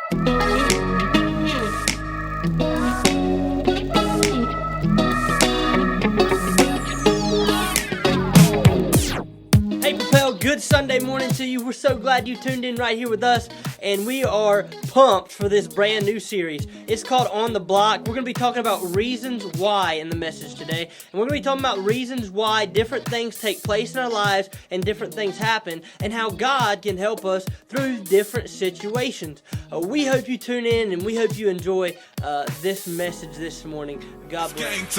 Hey Propel, good Sunday morning to you. We're so glad you tuned in right here with us, and we are pumped for this brand new series. It's called On the Block. We're going to be talking about reasons why in the message today, and we're going to be talking about reasons why different things take place in our lives and different things happen, and how God can help us through different situations. We hope you tune in, and we hope you enjoy this message this morning. God bless.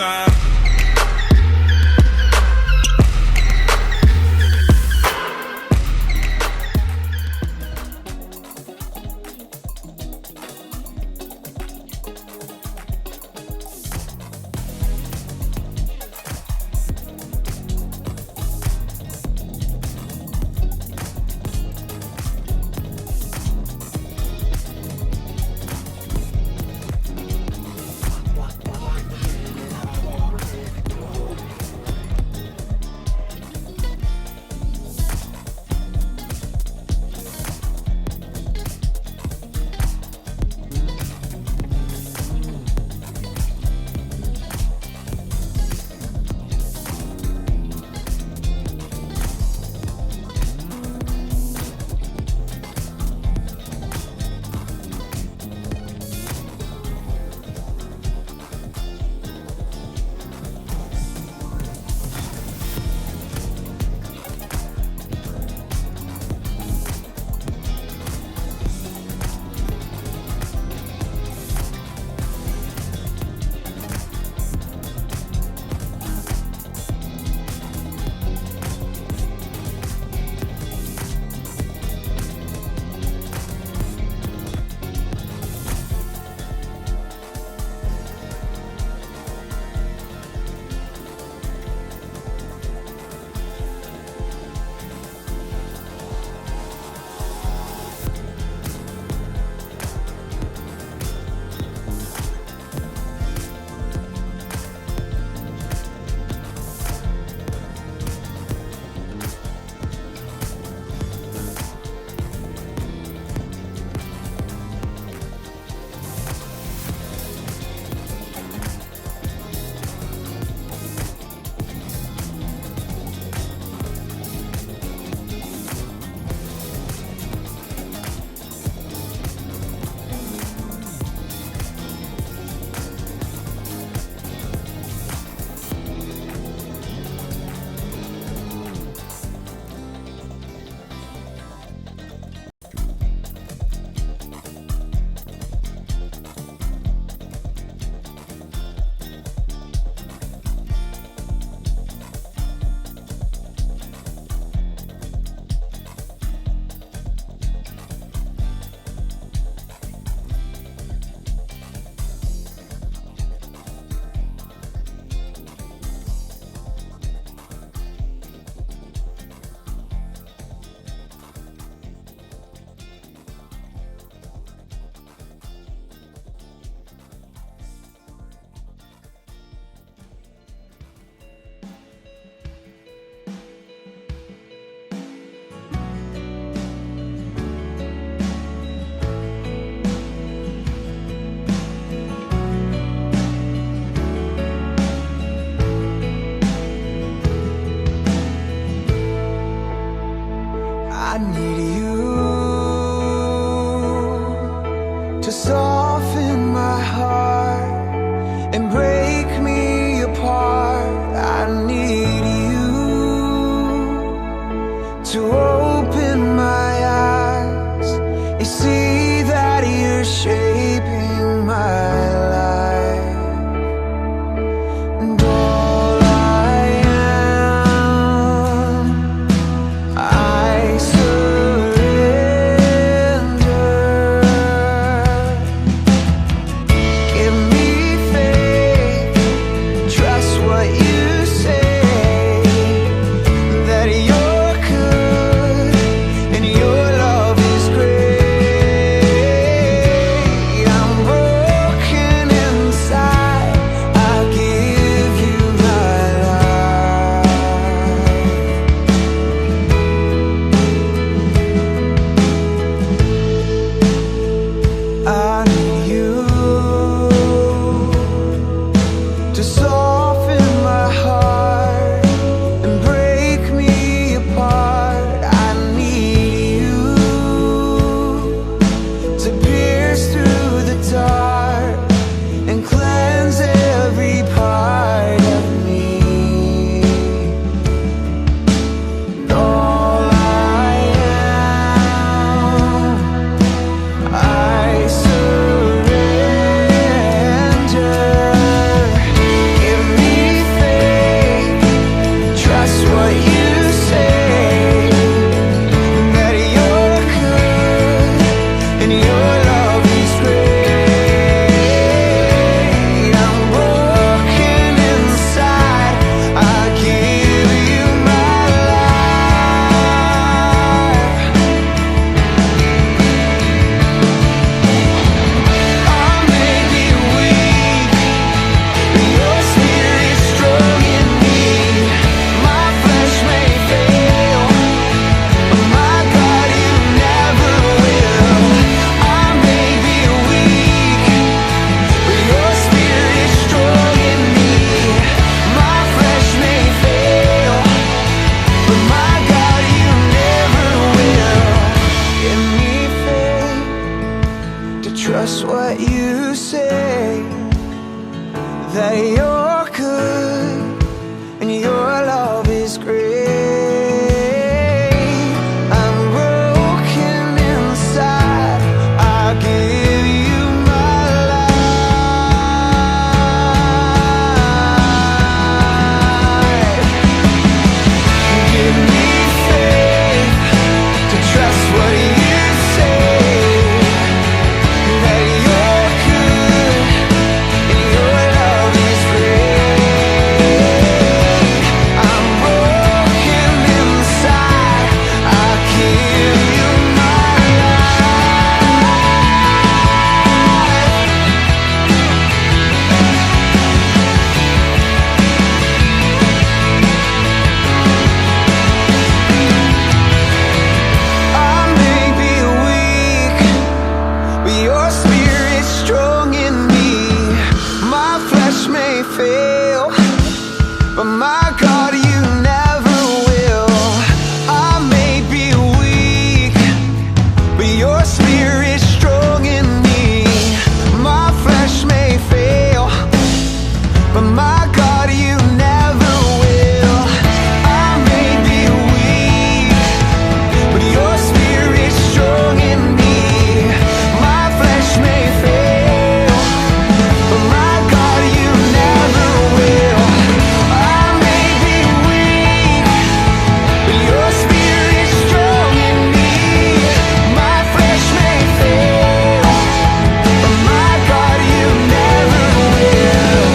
I need you to soften my heart and break me apart. I need you to open my eyes and see that you're shaping my life. And all I am, I surrender. Give me faith to trust what you say, that you're good and your love is great. I'm broken inside, I give you my life. Give me faith to trust what you say, that you're good and your love is great. I'm broken inside, I give you my I may be weak, but your spirit's strong in me. My flesh may fail, but my God, you never will. I may be weak, but your spirit's strong in me. My flesh may fail, but my God, you never will. I may be weak, but your spirit's strong in me. My flesh may fail, but my God, you never will. I may be weak, but your spirit's strong in me. My flesh may fail, but my God, you never will.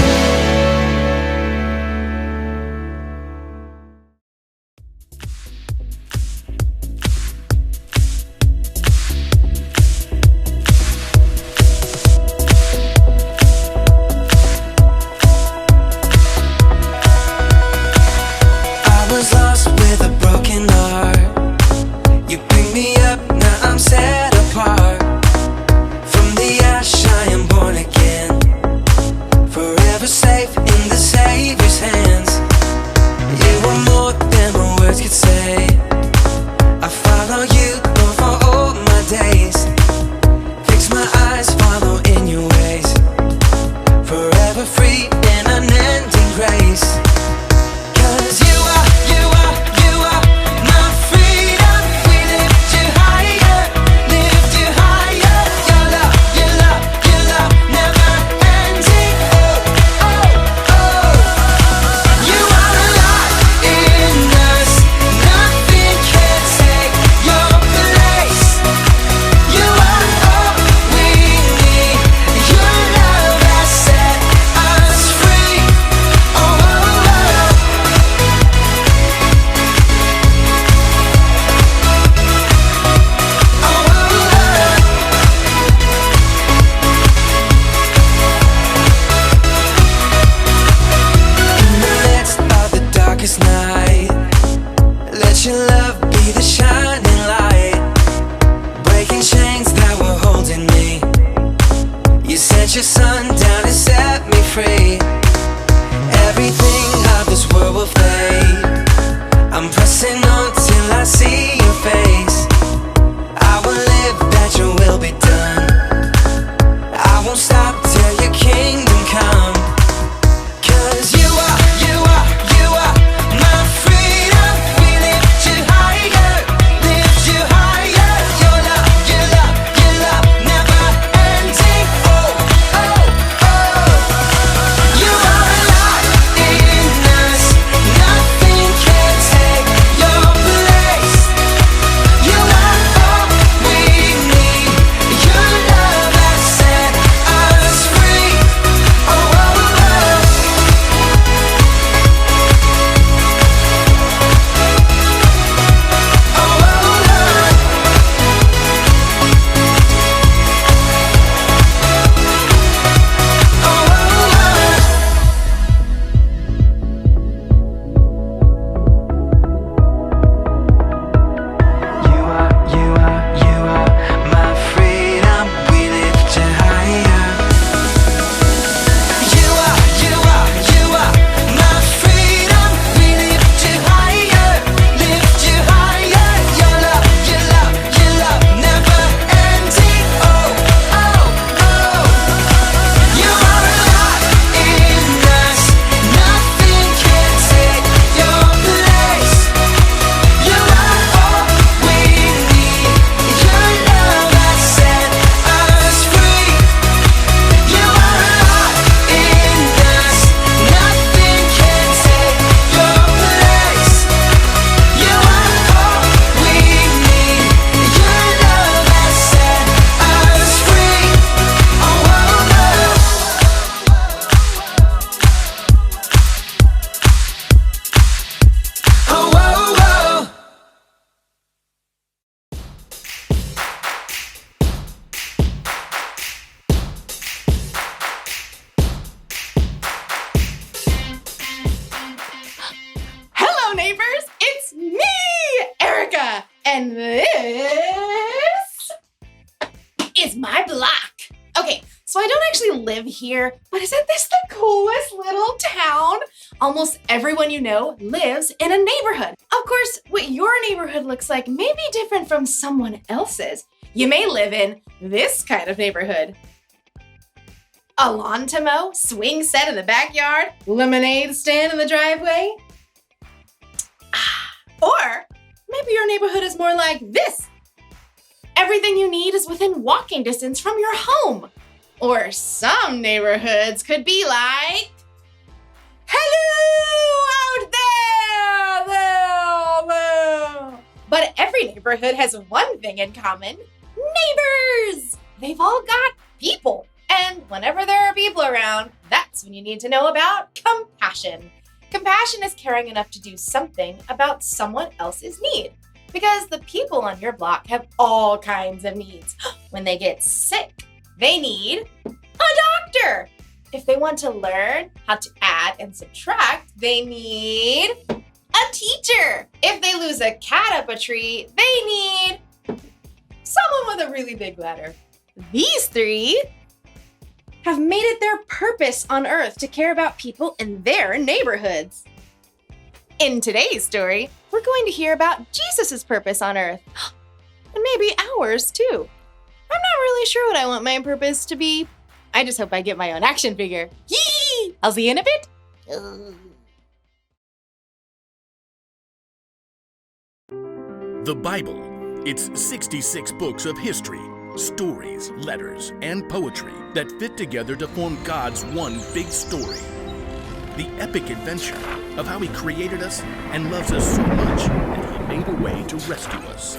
I was lost with a broken heart. You picked me up, now I'm set apart. From the ash I am born again, forever safe in the Savior's hands. You were more than my words could say. I follow you, Lord, for all my days. Fix my eyes, follow in your ways. Forever free in unending grace. 'Cause you are my freedom. We lift you higher, lift you higher. Your love, your love, your love, never ending. Oh, oh, oh. You are alive in us. Nothing can take your place. You are all we need. Your love has set us free. Oh, oh, oh. In the midst of the darkest night, let your love be the shining light, breaking chains that were holding me. You sent your son down and set me free. Everything of this world will fade. I'm pressing on till I see your face. I will live that your will be done. I won't stop till your kingdom come. 'Cause you are my freedom. We lift you higher, lift you higher. Your love, your love, your love, never ending. Oh, oh, oh. is my block. Okay, so I don't actually live here, but isn't this the coolest little town? Almost everyone you know lives in a neighborhood. Of course, what your neighborhood looks like may be different from someone else's. You may live in this kind of neighborhood. A lawn to mow, swing set in the backyard, lemonade stand in the driveway. Or maybe your neighborhood is more like this. Everything you need is within walking distance from your home. Or some neighborhoods could be like, hello out there! But every neighborhood has one thing in common, neighbors! They've all got people. And whenever there are people around, that's when you need to know about compassion. Compassion is caring enough to do something about someone else's need. Because the people on your block have all kinds of needs. When they get sick, they need a doctor. If they want to learn how to add and subtract, they need a teacher. If they lose a cat up a tree, they need someone with a really big ladder. These three have made it their purpose on Earth to care about people in their neighborhoods. In today's story, we're going to hear about Jesus' purpose on Earth, and maybe ours too. I'm not really sure what I want my purpose to be. I just hope I get my own action figure. Yee! I'll see you in a bit. The Bible. It's 66 books of history, stories, letters, and poetry that fit together to form God's one big story. The epic adventure of how He created us and loves us so much that He made a way to rescue us.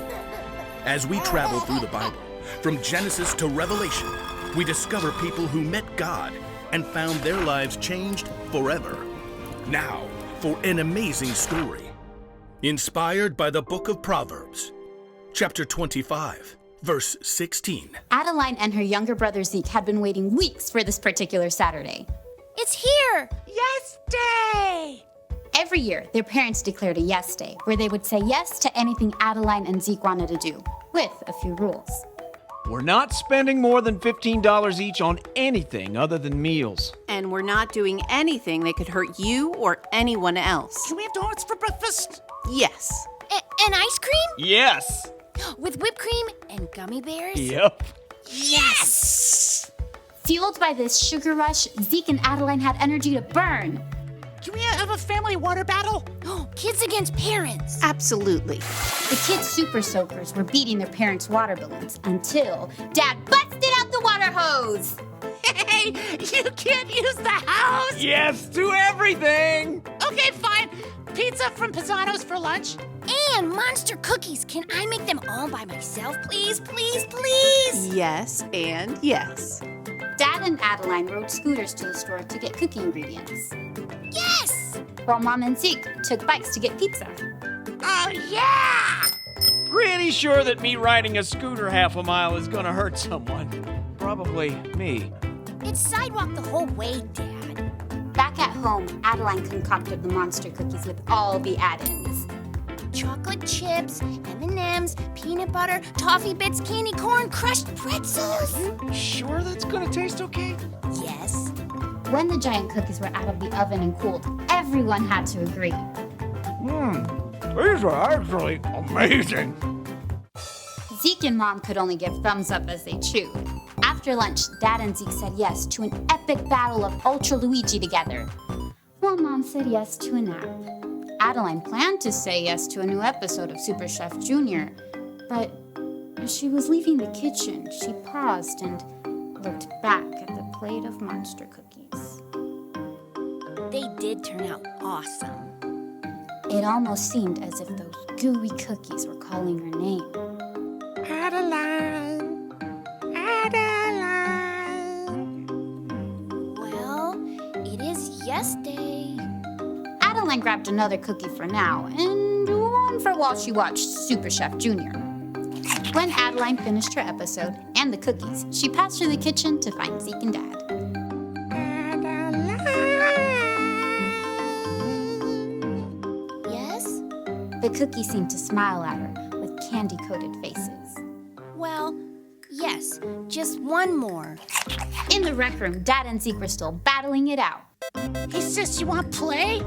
As we travel through the Bible, from Genesis to Revelation, we discover people who met God and found their lives changed forever. Now, for an amazing story. Inspired by the book of Proverbs, chapter 25, verse 16. Adeline and her younger brother Zeke had been waiting weeks for this particular Saturday. It's here! Yes Day! Every year, their parents declared a yes day, where they would say yes to anything Adeline and Zeke wanted to do, with a few rules. We're not spending more than $15 each on anything other than meals. And we're not doing anything that could hurt you or anyone else. Can we have donuts for breakfast? Yes. And ice cream? Yes! With whipped cream and gummy bears? Yep. Yes! Fueled by this sugar rush, Zeke and Adeline had energy to burn. Can we have a family water battle? Kids against parents. Absolutely. The kids' super soakers were beating their parents' water balloons until Dad busted out the water hose. Hey, you can't use the house! Yes to everything! Okay, fine. Pizza from Pisano's for lunch. And monster cookies. Can I make them all by myself, please, please, please? Yes and yes. Dad and Adeline rode scooters to the store to get cookie ingredients, Yes! while Mom and Zeke took bikes to get pizza. Oh, yeah! Pretty sure that me riding a scooter half a mile is gonna hurt someone. Probably me. It's sidewalk the whole way, Dad. Back at home, Adeline concocted the monster cookies with all the add-ins. Chocolate chips, M&Ms, peanut butter, toffee bits, candy corn, crushed pretzels. Sure that's gonna taste okay? Yes. When the giant cookies were out of the oven and cooled, everyone had to agree. These are actually amazing. Zeke and Mom could only give thumbs up as they chewed. After lunch, Dad and Zeke said yes to an epic battle of Ultra Luigi together, while Mom said yes to a nap. Adeline planned to say yes to a new episode of Super Chef Junior, but as she was leaving the kitchen, she paused and looked back at the plate of monster cookies. They did turn out awesome. It almost seemed as if those gooey cookies were calling her name. Adeline. Well, it is yes day. Adeline grabbed another cookie for now, and one for while she watched Super Chef Junior. When Adeline finished her episode and the cookies, she passed through the kitchen to find Zeke and Dad. Yes? The cookies seemed to smile at her with candy-coated faces. Well, Yes, just one more. In the rec room, Dad and Zeke were still battling it out. Hey, sis, you want to play?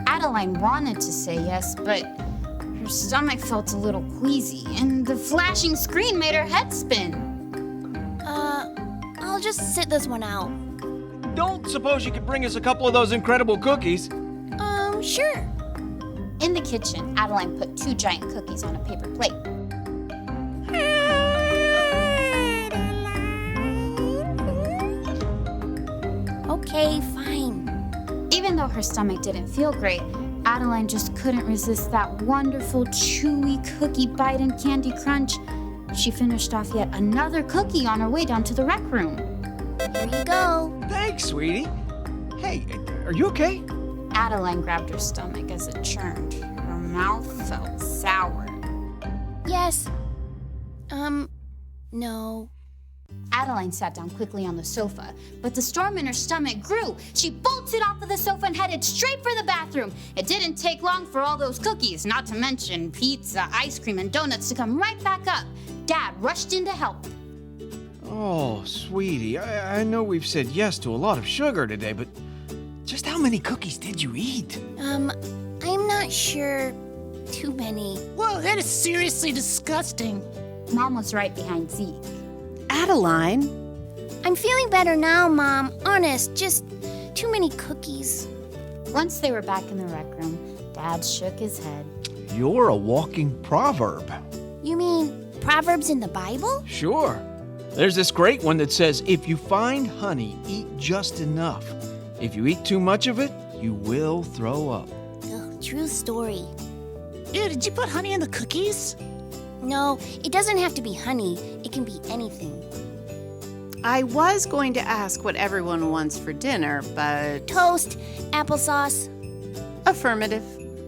Adeline wanted to say yes, but her stomach felt a little queasy, and the flashing screen made her head spin. I'll just sit this one out. Don't suppose you could bring us a couple of those incredible cookies? Sure. In the kitchen, Adeline put 2 giant cookies on a paper plate. Okay, fine. Even though her stomach didn't feel great, Adeline just couldn't resist that wonderful, chewy cookie bite and candy crunch. She finished off yet another cookie on her way down to the rec room. Here you go. Thanks, sweetie. Hey, are you okay? Adeline grabbed her stomach as it churned. Her mouth felt sour. Yes. No. Adeline sat down quickly on the sofa, but the storm in her stomach grew. She bolted off of the sofa and headed straight for the bathroom. It didn't take long for all those cookies, not to mention pizza, ice cream, and donuts to come right back up. Dad rushed in to help. Oh, sweetie, I know we've said yes to a lot of sugar today, but just how many cookies did you eat? I'm not sure. Too many. Whoa, that is seriously disgusting. Mom was right behind Zeke. Adeline, I'm feeling better now, Mom. Honest, just too many cookies. Once they were back in the rec room, Dad shook his head. You're a walking proverb. You mean Proverbs in the Bible? Sure. There's this great one that says, if you find honey, eat just enough. If you eat too much of it, you will throw up. Ugh, true story. Ew, did you put honey in the cookies? No, it doesn't have to be honey. It can be anything. I was going to ask what everyone wants for dinner, but Toast, applesauce. affirmative.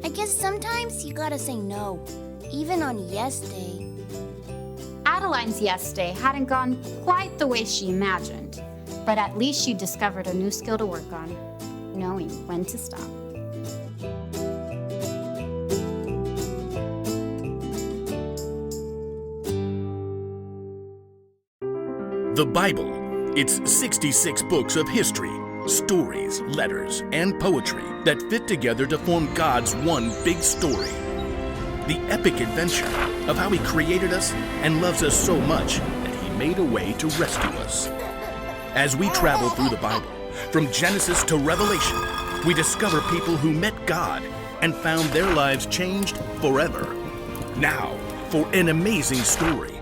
I guess sometimes you gotta say no, even on yes day. Adeline's yes day hadn't gone quite the way she imagined, but at least she discovered a new skill to work on, knowing when to stop. The Bible. It's 66 books of history, stories, letters, and poetry that fit together to form God's one big story. The epic adventure of how He created us and loves us so much that He made a way to rescue us. As we travel through the Bible, from Genesis to Revelation, we discover people who met God and found their lives changed forever. Now, for an amazing story,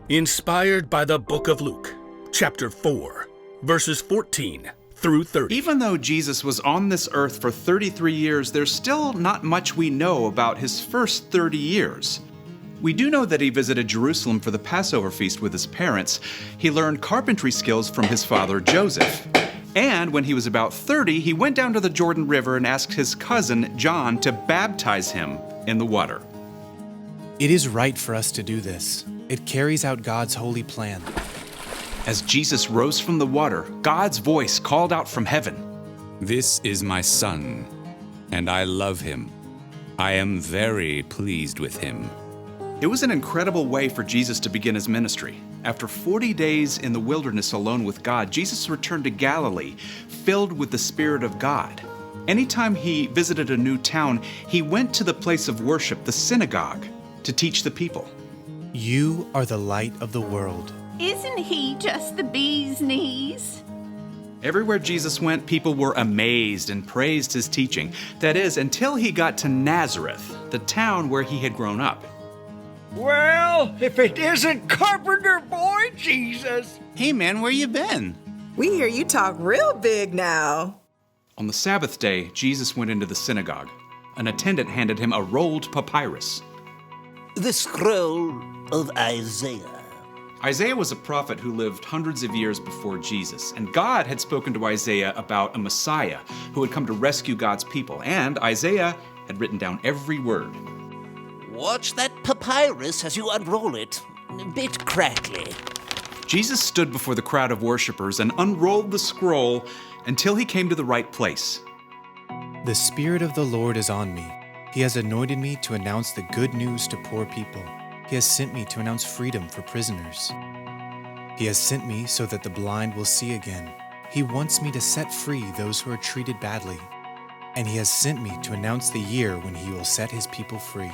inspired by the book of Luke, chapter 4, verses 14 through 30. Even though Jesus was on this earth for 33 years, there's still not much we know about his first 30 years. We do know that he visited Jerusalem for the Passover feast with his parents. He learned carpentry skills from his father Joseph. And when he was about 30, he went down to the Jordan River and asked his cousin John to baptize him in the water. It is right for us to do this. It carries out God's holy plan. As Jesus rose from the water, God's voice called out from heaven, "This is my son, and I love him. I am very pleased with him." It was an incredible way for Jesus to begin his ministry. After 40 days in the wilderness alone with God, Jesus returned to Galilee, filled with the Spirit of God. Anytime he visited a new town, he went to the place of worship, the synagogue, to teach the people. You are the light of the world. Isn't he just the bee's knees? Everywhere Jesus went, people were amazed and praised his teaching. That is, until he got to Nazareth, the town where he had grown up. Well, if it isn't Carpenter Boy Jesus! Hey man, where you been? We hear you talk real big now. On the Sabbath day, Jesus went into the synagogue. An attendant handed him a rolled papyrus. The scroll of Isaiah. Isaiah was a prophet who lived hundreds of years before Jesus, and God had spoken to Isaiah about a Messiah who had come to rescue God's people, and Isaiah had written down every word. Watch that papyrus as you unroll it. A bit crackly. Jesus stood before the crowd of worshipers and unrolled the scroll until he came to the right place. The Spirit of the Lord is on me. He has anointed me to announce the good news to poor people. He has sent me to announce freedom for prisoners. He has sent me so that the blind will see again. He wants me to set free those who are treated badly. And he has sent me to announce the year when he will set his people free.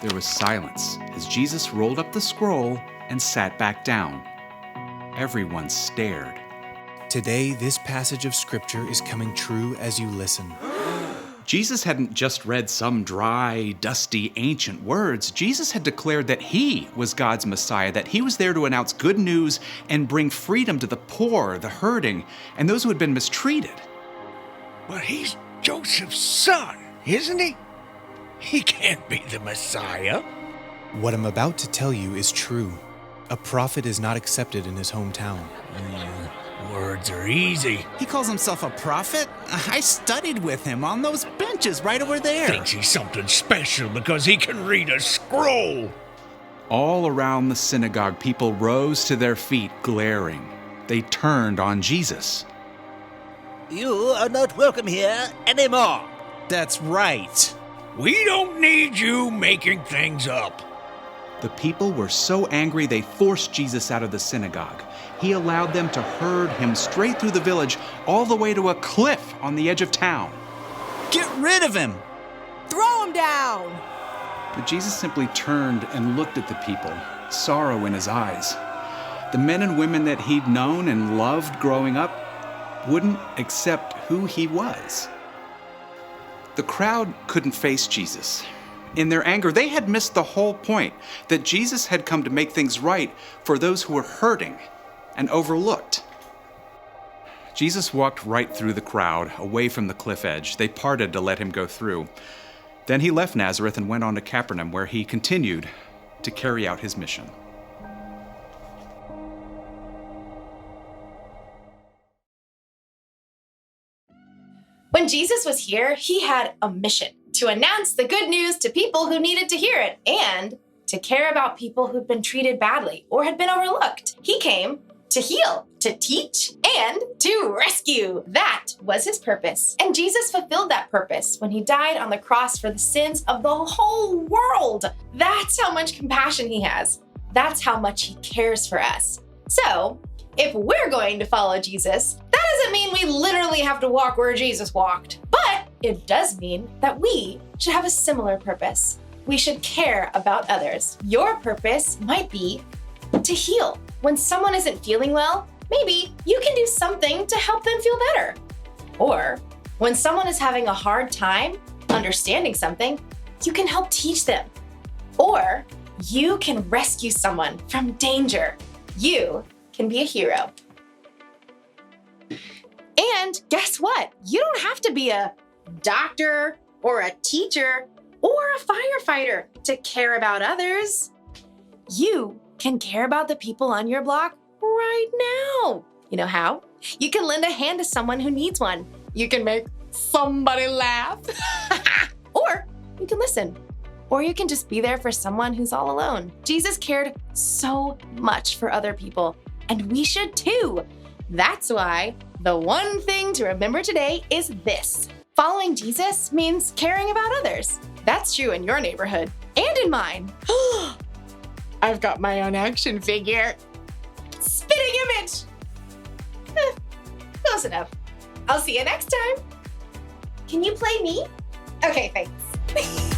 There was silence as Jesus rolled up the scroll and sat back down. Everyone stared. Today, this passage of Scripture is coming true as you listen. Jesus hadn't just read some dry, dusty, ancient words. Jesus had declared that he was God's Messiah, that he was there to announce good news and bring freedom to the poor, the hurting, and those who had been mistreated. But he's Joseph's son, isn't he? He can't be the Messiah. What I'm about to tell you is true. A prophet is not accepted in his hometown. Words are easy. He calls himself a prophet? I studied with him on those benches right over there. Thinks he's something special because he can read a scroll. All around the synagogue, people rose to their feet, glaring. They turned on Jesus. You are not welcome here anymore. That's right. We don't need you making things up. The people were so angry they forced Jesus out of the synagogue. He allowed them to herd him straight through the village, all the way to a cliff on the edge of town. Get rid of him! Throw him down! But Jesus simply turned and looked at the people, sorrow in his eyes. The men and women that he'd known and loved growing up wouldn't accept who he was. The crowd couldn't face Jesus. In their anger, they had missed the whole point, that Jesus had come to make things right for those who were hurting and overlooked. Jesus walked right through the crowd, away from the cliff edge. They parted to let him go through. Then he left Nazareth and went on to Capernaum, where he continued to carry out his mission. When Jesus was here, he had a mission to announce the good news to people who needed to hear it and to care about people who'd been treated badly or had been overlooked. He came to heal, to teach, and to rescue. That was his purpose. And Jesus fulfilled that purpose when he died on the cross for the sins of the whole world. That's how much compassion he has. That's how much he cares for us. So, if we're going to follow Jesus, that doesn't mean we literally have to walk where Jesus walked. But it does mean that we should have a similar purpose. We should care about others. Your purpose might be to heal. When someone isn't feeling well, maybe you can do something to help them feel better. Or when someone is having a hard time understanding something, you can help teach them. Or you can rescue someone from danger. You can be a hero. And guess what? You don't have to be a doctor or a teacher or a firefighter to care about others. You can care about the people on your block right now. You know how? You can lend a hand to someone who needs one. You can make somebody laugh. Or you can listen. Or you can just be there for someone who's all alone. Jesus cared so much for other people, and we should too. That's why the one thing to remember today is this. Following Jesus means caring about others. That's true in your neighborhood and in mine. I've got my own action figure. Spitting image. Close enough. I'll see you next time. Can you play me? Okay, thanks.